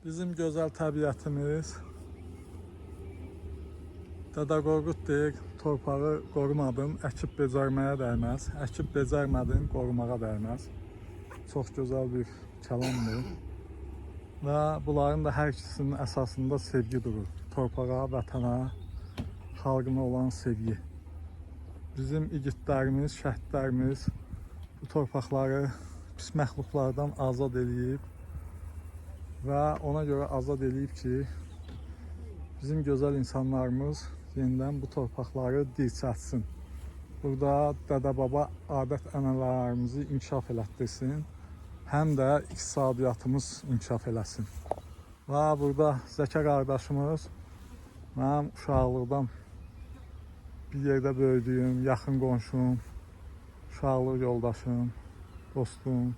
Bizim gözəl təbiətimiz Dədə Qorqud deyir, torpağı qorumadın, əkib becərməyə dəyməz. Əkib becərmədin, qorumağa dəyməz. Çox gözəl bir kəlamdır. Və bunların da hər ikisinin əsasında sevgi durur. Torpağa, vətənə, xalqına olan sevgi. Bizim igidlərimiz, şəhidlərimiz bu torpaqları pis məxluqlardan azad edib və ona görə azad edib ki, bizim gözəl insanlarımız yenidən bu torpaqları dirçətsin. Burada dədə-baba adət-ənənələrimizi inkişaf elətdirsin, həm də iqtisadiyyatımız inkişaf eləsin. Və burada Zəkər qardaşımız mənim uşaqlıqdan bir yerdə böyüdüyüm, yaxın qonşum, uşaqlıq yoldaşım, dostum,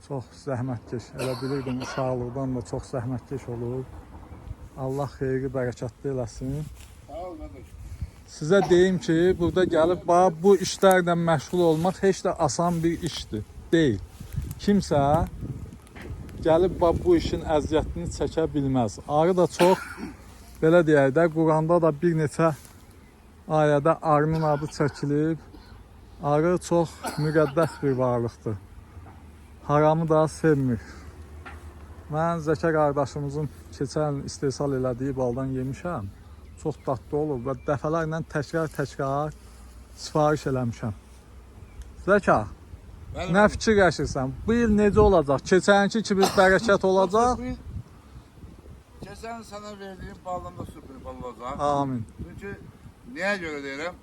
çox zəhmətkeş. Elə bilirdim, uşaqlıqdan da çox zəhmətkeş olur. Allah xeyri, bərəkətli eləsin. Sizə deyim ki, burada gəlib bu işlərlə məşğul olmaq heç də asan bir işdir, deyil. Kimsə gəlib bu işin əziyyətini çəkə bilməz. Arı da çox, belə deyək də, Quranda da bir neçə ayədə arının adı çəkilib. Arı çox müqəddəs bir varlıqdır. Haramı da sevmir. Mən Zəkər qardaşımızın keçən istehsal elədiyi baldan yemişəm. Çox dadlı olur və dəfələrlə təkrar sifariş eləmişəm. Zəkər, nə fikirləşirsən? Bu il necə olacaq? Keçənki kimi bərəkət olacaq? Keçən sənə verdiyim baldan da süper bal olacaq. Amin. Çünki niyə görə deyirəm?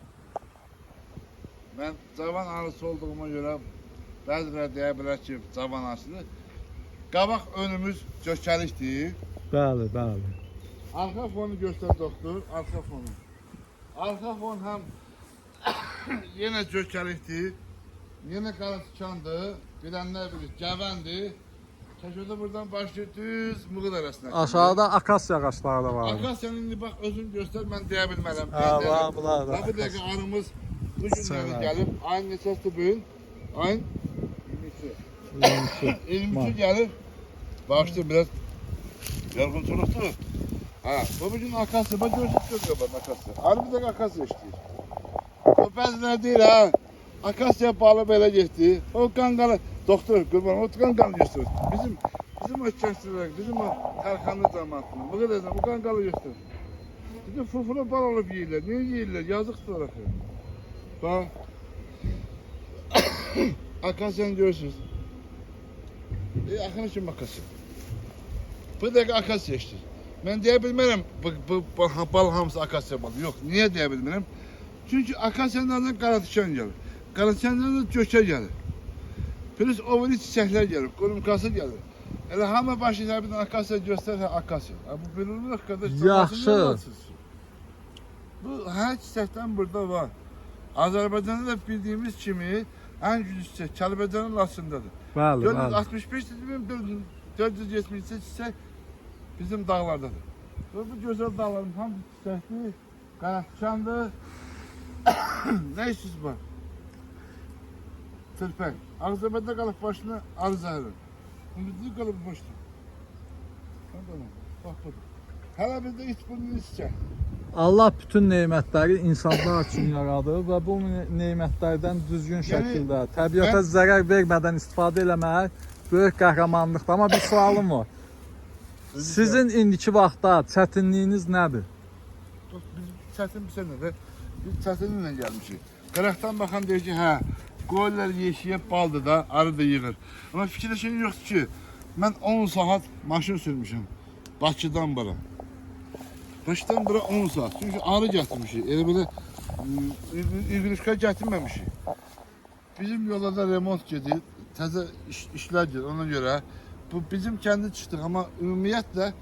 Mən cavan arısı olduğuma görə bəziləri deyə bilər ki, cavan arısıdır. Qabaq önümüz cökəlikdir. Bəli, bəli. Arxa fonu göstər doktor, arxa fonu. Arxa fon həm yenə cökəlikdir, yenə qaratikandır, bilənlər bilir, gəvəndir. Kəşədə buradan başlayır düz Muğud arasına. Aşağıda akasya ağaçları da var. Akasyanın indi bax özün göstər, mən deyə bilmərəm. Bunlar da. Bu dəqiqə arımız bu günləri gəlib, ayın neçəsi bugün? Ayın 22 gəlir. Başlayır biraz yorğunçuluqdur. Bu bugün akasya, bax görsün var akasya. Arı bir dəqiqə akasya işləyir. O bəzilər deyir ha, akasya balı belə getdi. O qanqalı, doktor qurban, o qanqalı göstərir. Bizim o kəsdirlər, bizim o tərxanlı cəmatını, bu qədərdən o qanqalı göstərir. Bizim fufunu bal olub yeyirlər, niyə yeyirlər? Yazıqdır axı. Bax, akasyanı görürsünüz. Axını kim akasya? Bu dəqiqə akasya işləyir. Mən deyə bilmərəm, bu bal hamısı akasya balı. Yox, niyə deyə bilmərəm? Çünki akasyanlardan qaratikan gəlir. Qaratikanlardan gökə gəlir. Plus ovuli çiçəklər gəlir, qurumkası gəlir. Elə hamı başlayır, bir akasya göstərir, akasya. Bu bilinmir arkadaş. Yaxşı. Bu hər çiçəkdən burada var. Azərbaycanda da bildiyimiz kimi ən güclü çiçək Kəlbəcərin lasındadır. Bəli, bəli. 465 dedim, 470 çiçək bizim dağlardadır. Bu gözəl dağların hamısı çiçəkdir, qaratikandır. Nə işsiz var? Tırpək. Ağzəbədə qalıb başına arı zəhəri. Ümidli qalıb boşdur. Bax budur. Hələ bizdə iç burnunu içəcək. Allah bütün nemətləri insanlar üçün yaradır və bu nemətlərdən düzgün şəkildə təbiətə zərər vermədən istifadə eləmək böyük qəhrəmanlıqdır. Amma bir sualım var. Sizin indiki vaxtda çətinliyiniz nədir? Biz çətin bir sənədir. Biz çətinliklə gəlmişik. Qıraqdan baxan deyir ki, hə, qoyurlar yeşiyə baldır da, arı da yığır. Amma fikirləşən yoxdur ki, mən 10 saat maşın sürmüşəm Bakıdan bura. Bakıdan bura 10 saat. Çünki arı gətirmişik. Elə belə iqrişka gətirməmişik. Bizim yollarda remont gedir, təzə işlər gedir. Ona görə bu bizim kəndi çıxdıq. Amma ümumiyyətlə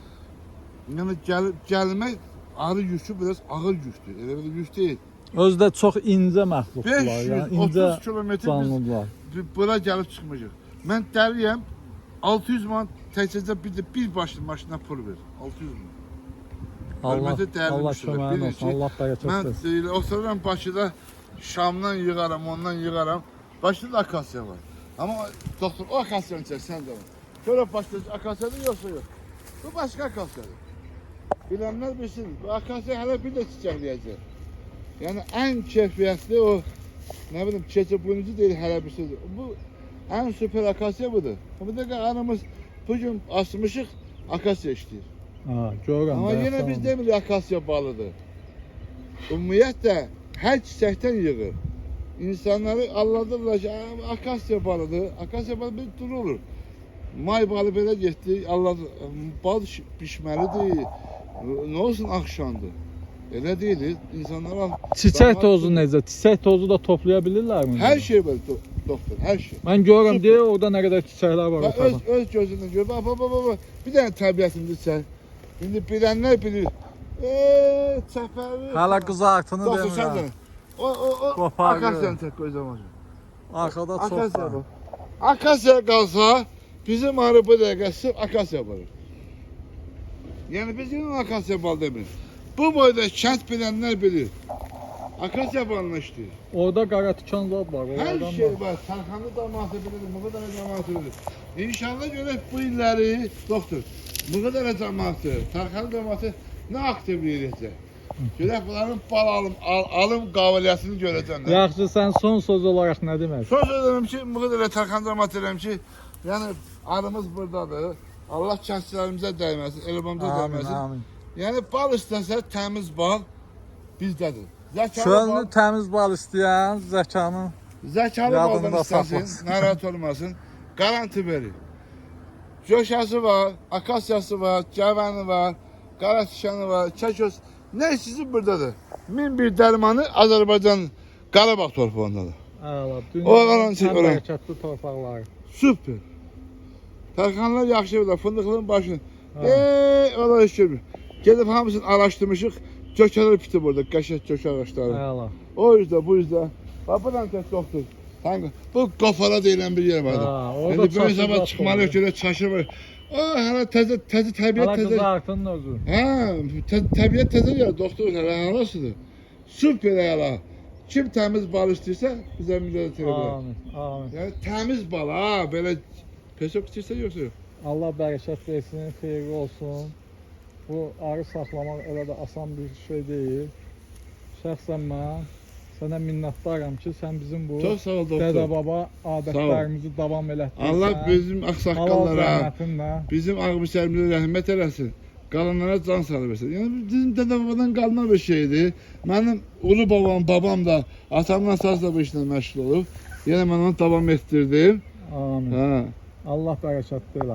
yəni gəlmək arı yükü biraz ağır yüktür. Elə belə yük deyil. Özdə çox incə məxluqlar, yəni incə 530 kilometr canlılar. Bura gəlib çıxmayacaq. Mən dəliyəm, 600 man təkcə bir başlı maşına pul ver. 600 man. Allah köməyin olsun, Allah bərəkət versin. Mən otururam Bakıda, Şamdan yığaram, ondan yığaram. Bakıda akasya var. Amma doktor, o akasyanı çək, sən də var. Şöyle başlayacaq, akasyadır yoxsa yox? Bu başka akasyadır. Bilenler bilsin. Bu akasya hala bir de çiçekleyecek. Yani en keyfiyetli o, ne bileyim, keçi boynuzu değil hala bir şey. Bu en süper akasya budur. Bir de anamız bugün asmışık akasya işləyir. Ha, görürəm. Ama yine biz demirik akasya balıdır. Ümumiyyətlə her çiçekten yığır. İnsanları anladırlar ki akasya balıdır. Akasya balı bir tür olur. May balı belə getdi, Allah bal pişməlidir. Ne olsun akşamdır. Elə deyil. İnsanlar Çiçək tozu necə? Çiçək tozu da toplaya bilirlərmi? her şey var doktor, her şey. Mən görürəm deyə orada nə qədər çiçəklər var Bak, ortada. öz gözünden gör. Bak. Bir tane tabiatını sen. Şimdi bilenler bilir. Çəpəri. Hala qızartını Doktor sen de. demirəm. O Kopardı. akasyanı tek gözlemez. Arkada çox Akasya var. bu. Akasya kalsa bizim arı bu dəqiqə sırf akasya balır. Yani biz yine akasya bal demiyoruz. Bu boyda kent bilenler bilir. Akasya balını işləyir. Orada qara tikan zad var. Her Oradan şey da. var. Tarkanı da mahsedebilirim. Bu kadar cemaat bilir. İnşallah görək bu illəri doktor. Bu kadar cemaatı, Tarkanı cemaatı ne aktivliyi edəcək? Görək bunların bal alım qabiliyyətini görəcəklər. Yaxşı, sən son söz olaraq nə demək? Son sözüm ki, bu kadar Tarkan cemaat deyirəm ki, yəni arımız buradadır. Allah kəndçilərimizə dəyməsin, elbamıza Amin, dəyməsin. amin. Yəni bal istəsə təmiz bal bizdədir. Zəkalı Çölünü bal, təmiz bal istəyən zəkanın zəkalı yadında baldan istəsin, saxlasın. narahat olmasın. Garanti verir. Coşası var, akasyası var, cəvəni var, qara tikanı var, çəköz. Ne sizin buradadır? Min bir dərmanı Azərbaycan Qarabağ torpağındadır. Əla, O qalan şey, ən oran. bərəkətli torpaqları. Süper. Tərxanlar yaxşı bilir, fındıqlığın başını. Ha. Allah işləyir. Gedib hamısını araşdırmışıq. Gökələr bitib orada, qəşəng gök ağaçları. Əla. O yüzden, bu yüzden. Bak buradan tek doktor. Hangi? Bu Qafara deyilən bir yer vardı. Ha, orada İndi böyle çaşı sabah zad çıxmalı oluyor. gölə çaşır var. O hala təzə təbiət Hala təzə. qızartının özü. Ha, təbiət təzə yer doktor hala halasıdır. Süper hala. Kim təmiz bal istəyirsə bizə müraciət edə bilər. Amin, amin. Yəni təmiz bal ha, belə pesok istəyirsə yoxsa yox. Allah bərəkət versin, xeyirli olsun. Bu arı saxlamaq elə də asan bir şey deyil. Şəxsən mən sənə minnətdaram ki, sən bizim bu Çox sağ ol doktor. dədə-baba adətlərimizi davam elətdirsən. Allah bizim halal ağsaqqallara, zəhmətinlə. bizim ağbişlərimizə rəhmət eləsin. Qalanlara can sağlığı versin. Yəni bizim dədə-babadan qalma bir şeydir. Mənim ulu babam da atamla sazla bu işlə məşğul olub. Yəni mən onu davam etdirdim. Amin. Ha. Allah bərəkətli elə.